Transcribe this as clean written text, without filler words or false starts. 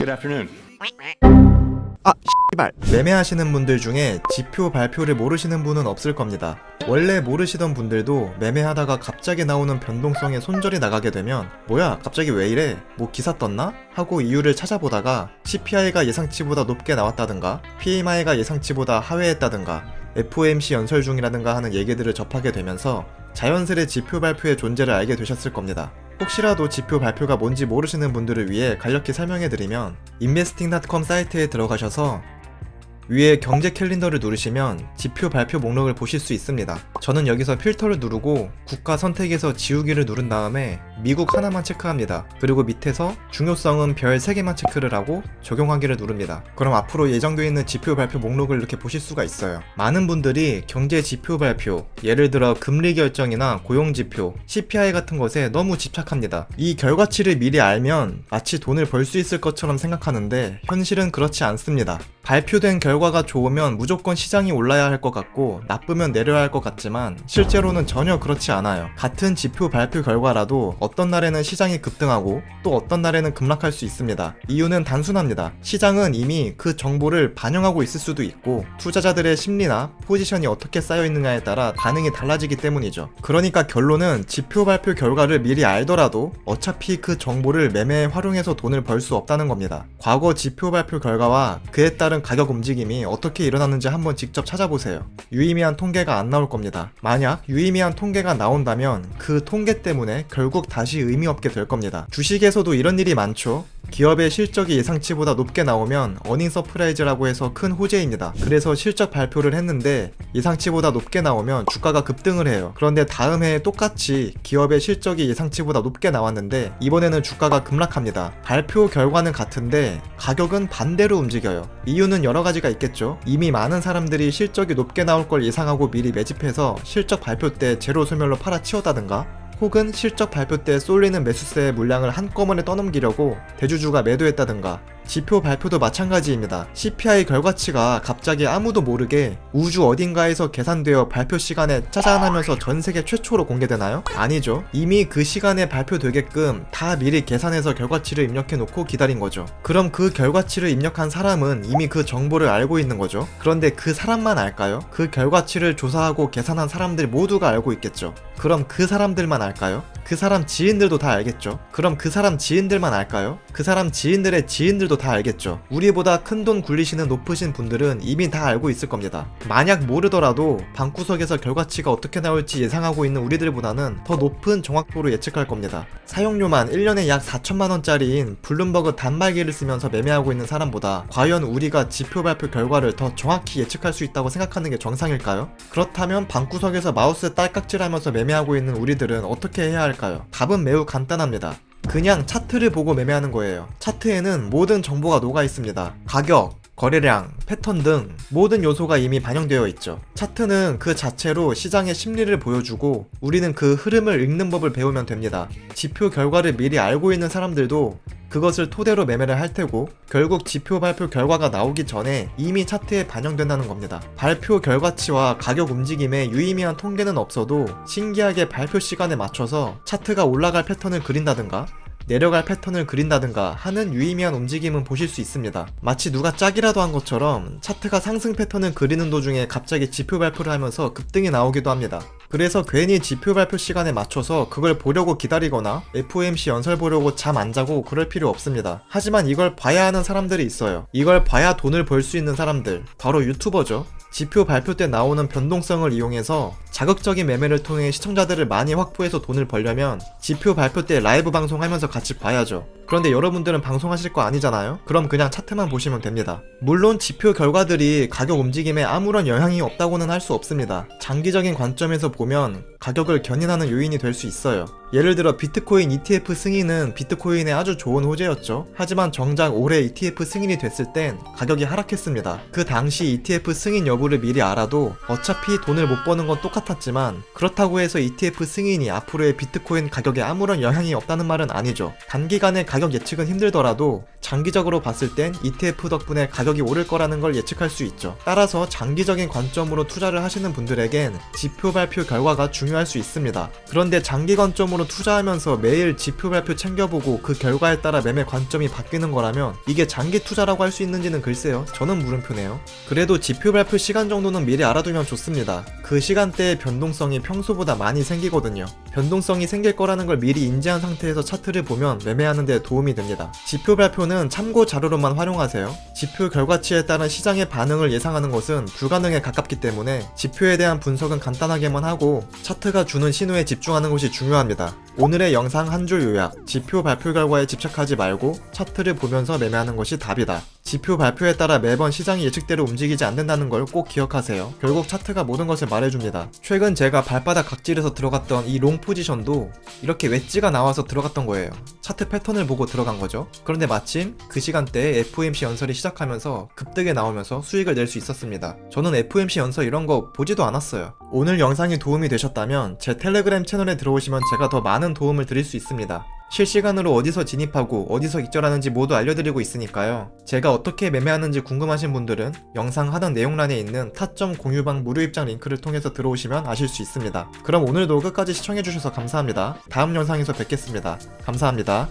Good afternoon. 씨발. 매매하시는 분들 중에 지표 발표를 모르시는 분은 없을 겁니다. 원래 모르시던 분들도 매매하다가 갑자기 나오는 변동성에 손절이 나가게 되면 뭐야 갑자기 왜 이래? 뭐 기사 떴나? 하고 이유를 찾아보다가 CPI가 예상치보다 높게 나왔다든가 PMI가 예상치보다 하회했다든가 FOMC 연설 중이라든가 하는 얘기들을 접하게 되면서 자연스레 지표 발표의 존재를 알게 되셨을 겁니다. 혹시라도 지표 발표가 뭔지 모르시는 분들을 위해 간략히 설명해드리면 investing.com 사이트에 들어가셔서 위에 경제 캘린더를 누르시면 지표 발표 목록을 보실 수 있습니다. 저는 여기서 필터를 누르고 국가 선택에서 지우기를 누른 다음에 미국 하나만 체크합니다. 그리고 밑에서 중요성은 별 3개만 체크를 하고 적용하기를 누릅니다. 그럼 앞으로 예정되어 있는 지표 발표 목록을 이렇게 보실 수가 있어요. 많은 분들이 경제 지표 발표, 예를 들어 금리 결정이나 고용 지표, CPI 같은 것에 너무 집착합니다. 이 결과치를 미리 알면 마치 돈을 벌 수 있을 것처럼 생각하는데 현실은 그렇지 않습니다. 발표된 결과가 좋으면 무조건 시장이 올라야 할 것 같고 나쁘면 내려야 할 것 같지만 실제로는 전혀 그렇지 않아요. 같은 지표 발표 결과라도 어떤 날에는 시장이 급등하고 또 어떤 날에는 급락할 수 있습니다. 이유는 단순합니다. 시장은 이미 그 정보를 반영하고 있을 수도 있고 투자자들의 심리나 포지션이 어떻게 쌓여 있느냐에 따라 반응이 달라지기 때문이죠. 그러니까 결론은 지표 발표 결과를 미리 알더라도 어차피 그 정보를 매매에 활용해서 돈을 벌 수 없다는 겁니다. 과거 지표 발표 결과와 그에 따른 가격 움직임이 어떻게 일어났는지 한번 직접 찾아보세요. 유의미한 통계가 안 나올 겁니다. 만약 유의미한 통계가 나온다면 그 통계 때문에 결국 다시 의미 없게 될 겁니다. 주식에서도 이런 일이 많죠. 기업의 실적이 예상치보다 높게 나오면 어닝 서프라이즈라고 해서 큰 호재입니다. 그래서 실적 발표를 했는데 예상치보다 높게 나오면 주가가 급등을 해요. 그런데 다음 해에 똑같이 기업의 실적이 예상치보다 높게 나왔는데 이번에는 주가가 급락합니다. 발표 결과는 같은데 가격은 반대로 움직여요. 이유는 여러 가지가 있겠죠. 이미 많은 사람들이 실적이 높게 나올 걸 예상하고 미리 매집해서 실적 발표 때 제로 소멸로 팔아치웠다든가 혹은 실적 발표 때 쏠리는 매수세의 물량을 한꺼번에 떠넘기려고 대주주가 매도했다든가 지표 발표도 마찬가지입니다. CPI 결과치가 갑자기 아무도 모르게 우주 어딘가에서 계산되어 발표 시간에 짜잔 하면서 전 세계 최초로 공개되나요? 아니죠. 이미 그 시간에 발표되게끔 다 미리 계산해서 결과치를 입력해 놓고 기다린 거죠. 그럼 그 결과치를 입력한 사람은 이미 그 정보를 알고 있는 거죠. 그런데 그 사람만 알까요? 그 결과치를 조사하고 계산한 사람들 모두가 알고 있겠죠. 그럼 그 사람들만 알까요? 그 사람 지인들도 다 알겠죠. 그럼 그 사람 지인들만 알까요? 그 사람 지인들의 지인들도 다 알겠죠. 우리보다 큰 돈 굴리시는 높으신 분들은 이미 다 알고 있을 겁니다. 만약 모르더라도 방구석에서 결과치가 어떻게 나올지 예상하고 있는 우리들보다는 더 높은 정확도로 예측할 겁니다. 사용료만 1년에 약 4천만원짜리인 블룸버그 단말기를 쓰면서 매매하고 있는 사람보다 과연 우리가 지표 발표 결과를 더 정확히 예측할 수 있다고 생각하는 게 정상일까요? 그렇다면 방구석에서 마우스 딸깍질하면서 매매하고 있는 우리들은 어떻게 해야 할까요? 답은 매우 간단합니다. 그냥 차트를 보고 매매하는 거예요. 차트에는 모든 정보가 녹아 있습니다. 가격, 거래량, 패턴 등 모든 요소가 이미 반영되어 있죠. 차트는 그 자체로 시장의 심리를 보여주고 우리는 그 흐름을 읽는 법을 배우면 됩니다. 지표 결과를 미리 알고 있는 사람들도 그것을 토대로 매매를 할 테고 결국 지표 발표 결과가 나오기 전에 이미 차트에 반영된다는 겁니다. 발표 결과치와 가격 움직임에 유의미한 통계는 없어도 신기하게 발표 시간에 맞춰서 차트가 올라갈 패턴을 그린다든가 내려갈 패턴을 그린다든가 하는 유의미한 움직임은 보실 수 있습니다. 마치 누가 짝이라도 한 것처럼 차트가 상승 패턴을 그리는 도중에 갑자기 지표 발표를 하면서 급등이 나오기도 합니다. 그래서 괜히 지표 발표 시간에 맞춰서 그걸 보려고 기다리거나 FOMC 연설 보려고 잠 안 자고 그럴 필요 없습니다. 하지만 이걸 봐야 하는 사람들이 있어요. 이걸 봐야 돈을 벌 수 있는 사람들, 바로 유튜버죠. 지표 발표 때 나오는 변동성을 이용해서 자극적인 매매를 통해 시청자들을 많이 확보해서 돈을 벌려면 지표 발표 때 라이브 방송하면서 같이 봐야죠. 그런데 여러분들은 방송하실 거 아니잖아요? 그럼 그냥 차트만 보시면 됩니다. 물론 지표 결과들이 가격 움직임에 아무런 영향이 없다고는 할 수 없습니다. 장기적인 관점에서 보면 가격을 견인하는 요인이 될 수 있어요. 예를 들어 비트코인 ETF 승인은 비트코인에 아주 좋은 호재였죠. 하지만 정작 올해 ETF 승인이 됐을 땐 가격이 하락했습니다. 그 당시 ETF 승인 여부를 미리 알아도 어차피 돈을 못 버는 건 똑같았지만 그렇다고 해서 ETF 승인이 앞으로의 비트코인 가격에 아무런 영향이 없다는 말은 아니죠. 단기간에 가격 예측은 힘들더라도 장기적으로 봤을 땐 ETF 덕분에 가격이 오를 거라는 걸 예측할 수 있죠. 따라서 장기적인 관점으로 투자를 하시는 분들에겐 지표 발표 결과가 중요할 수 있습니다. 그런데 장기 관점으로 장기적으로 투자하면서 매일 지표 발표 챙겨보고 그 결과에 따라 매매 관점이 바뀌는 거라면 이게 장기 투자라고 할 수 있는지는 글쎄요. 저는 물음표네요. 그래도 지표 발표 시간 정도는 미리 알아두면 좋습니다. 그 시간대에 변동성이 평소보다 많이 생기거든요. 변동성이 생길 거라는 걸 미리 인지한 상태에서 차트를 보면 매매하는 데 도움이 됩니다. 지표 발표는 참고 자료로만 활용하세요. 지표 결과치에 따른 시장의 반응을 예상하는 것은 불가능에 가깝기 때문에 지표에 대한 분석은 간단하게만 하고 차트가 주는 신호에 집중하는 것이 중요합니다. 오늘의 영상 한 줄 요약, 지표 발표 결과에 집착하지 말고 차트를 보면서 매매하는 것이 답이다. 지표 발표에 따라 매번 시장이 예측대로 움직이지 않는다는 걸 꼭 기억하세요. 결국 차트가 모든 것을 말해줍니다. 최근 제가 발바닥 각질에서 들어갔던 이 롱 포지션도 이렇게 웨지가 나와서 들어갔던 거예요. 차트 패턴을 보고 들어간 거죠. 그런데 마침 그 시간대에 FOMC 연설이 시작하면서 급등에 나오면서 수익을 낼 수 있었습니다. 저는 FOMC 연설 이런 거 보지도 않았어요. 오늘 영상이 도움이 되셨다면 제 텔레그램 채널에 들어오시면 제가 더 많은 도움을 드릴 수 있습니다. 실시간으로 어디서 진입하고 어디서 익절하는지 모두 알려드리고 있으니까요. 제가 어떻게 매매하는지 궁금하신 분들은 영상 하단 내용란에 있는 타점 공유방 무료 입장 링크를 통해서 들어오시면 아실 수 있습니다. 그럼 오늘도 끝까지 시청해주셔서 감사합니다. 다음 영상에서 뵙겠습니다. 감사합니다.